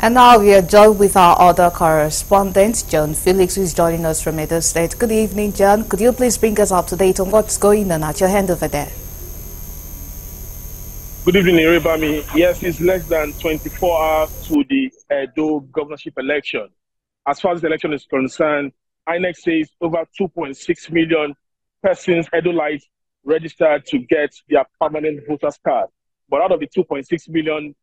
And now we are joined with our other correspondent, John Felix, who is joining us from Edo State. Good evening, John. Could you please bring us up to date on what's going on at your hand over there? Good evening, Iribami. Yes, it's less than 24 hours to the Edo governorship election. As far as the election is concerned, INEC says over 2.6 million persons, Edolites, registered to get their permanent voters card. But out of the 2.6 million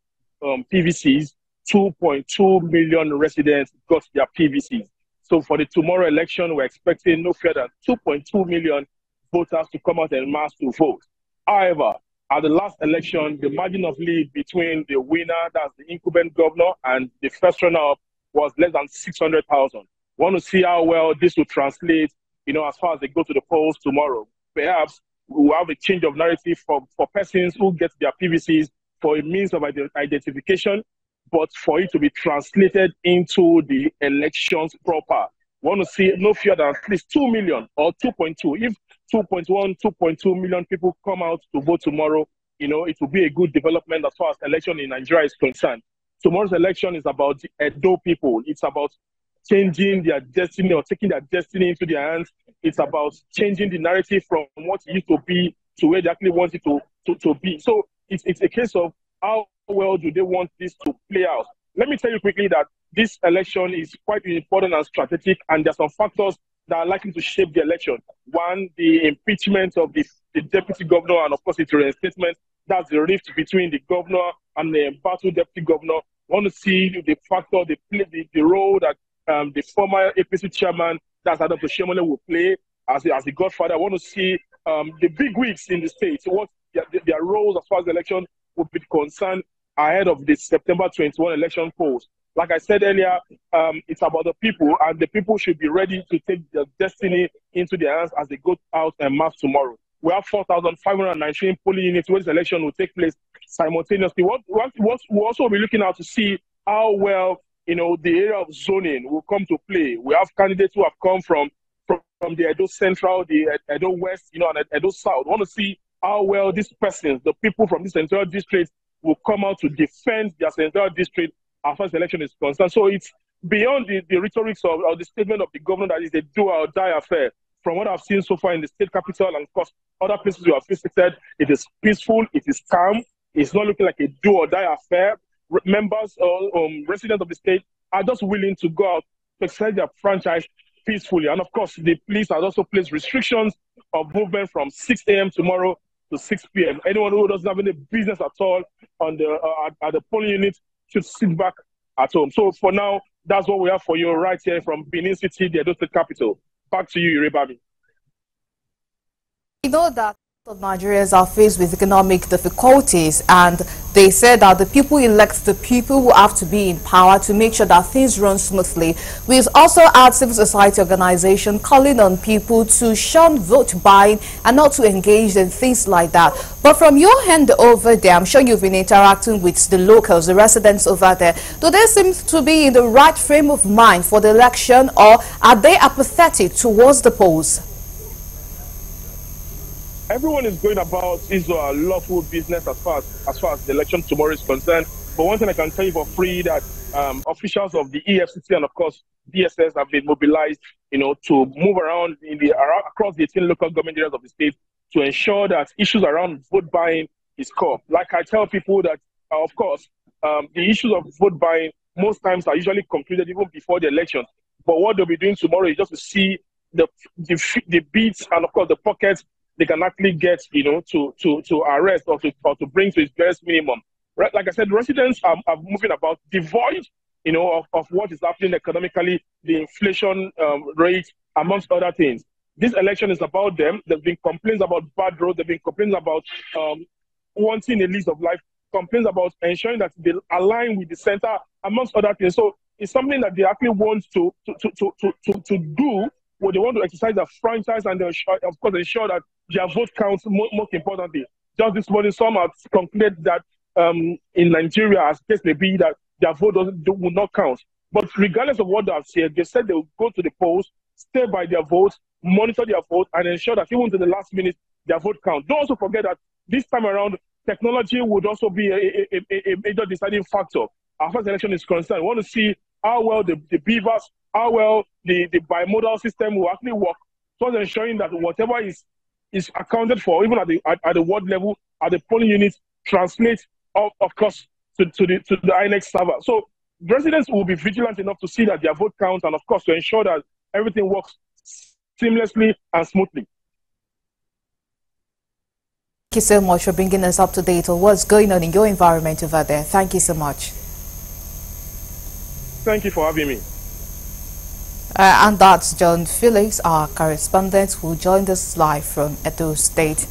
PVCs, 2.2 million residents got their PVCs. So for the tomorrow election, we're expecting no fewer than 2.2 million voters to come out en masse to vote. However, at the last election, the margin of lead between the winner, that's the incumbent governor, and the first runner-up was less than 600,000. Want to see how well this will translate, as far as they go to the polls tomorrow. Perhaps we'll have a change of narrative for persons who get their PVCs for a means of identification, but for it to be translated into the elections proper. Want to see no fewer than at least 2 million or 2.2. If 2.1, 2.2 million people come out to vote tomorrow, it will be a good development as far as election in Nigeria is concerned. Tomorrow's election is about the Edo people. It's about changing their destiny or taking their destiny into their hands. It's about changing the narrative from what it used to be to where they actually want it to be. So it's a case of how well do they want this to play out. Let me tell you quickly that this election is quite important and strategic, and there are some factors that are likely to shape the election. One, the impeachment of the deputy governor, and of course its reinstatement. That's the rift between the governor and the embattled deputy governor. I want to see the factor, the role that the former APC chairman, that's Adam Shemole, will play as the godfather. I want to see the big wigs in the state, what their roles as far as the election would be concerned ahead of the September 21 election polls. Like I said earlier, it's about the people, and the people should be ready to take their destiny into their hands as they go out en masse tomorrow. We have 4,519 polling units where this election will take place simultaneously. What we'll also be looking out to see how well, the area of zoning will come to play. We have candidates who have come from the Edo Central, the Edo West, and Edo South. We want to see how well these persons, the people from this central district, will come out to defend their central district as far as the election is concerned. So it's beyond the rhetorics of the statement of the governor that is a do or die affair. From what I've seen so far in the state capital and of course other places we have visited, it is peaceful, it is calm, it's not looking like a do or die affair. Members or residents of the state are just willing to go out to exercise their franchise peacefully. And of course, the police has also placed restrictions of movement from 6 a.m. tomorrow to 6 p.m. Anyone who doesn't have any business at all on at the polling unit should sit back at home. So for now, that's what we have for you right here from Benin City, the Edo State capital. Back to you, Irebami. We know that Nigerians are faced with economic difficulties, and they said that the people elect the people who have to be in power to make sure that things run smoothly. We also had civil society organization calling on people to shun vote buying and not to engage in things like that. But from your hand over there, I'm sure you've been interacting with the locals, the residents over there. Do they seem to be in the right frame of mind for the election, or are they apathetic towards the polls? Everyone is going about his lawful business as far as the election tomorrow is concerned. But one thing I can tell you for free that officials of the EFCC and of course DSS have been mobilized, to move around across the 18 local government areas of the state to ensure that issues around vote buying is caught. Like I tell people that, of course, the issues of vote buying most times are usually concluded even before the election. But what they'll be doing tomorrow is just to see the beats and of course the pockets they can actually get, to arrest or to bring to its barest minimum. Right? Like I said, residents are moving about devoid, of what is happening economically, the inflation rate, amongst other things. This election is about them. There's been complaints about bad roads. There've been complaints about wanting a lease of life, complaints about ensuring that they align with the center, amongst other things. So it's something that they actually want to do. Well, they want to exercise their franchise and, of course, ensure that their vote counts most importantly. Just this morning, some have concluded that in Nigeria, as case may be, that their vote will not count. But regardless of what they have said, they said they will go to the polls, stay by their votes, monitor their vote, and ensure that even to the last minute, their vote counts. Don't also forget that this time around, technology would also be a major deciding factor. as far as the election is concerned. We want to see how well the beavers, how well the bimodal system will actually work, towards ensuring that whatever is accounted for, even at the ward level, at the polling units, translates, of course, to the INEC server. So residents will be vigilant enough to see that their vote counts, and of course to ensure that everything works seamlessly and smoothly. Thank you so much for bringing us up to date on what's going on in your environment over there. Thank you so much. Thank you for having me. And that's John Felix, our correspondent, who joined us live from Edo State.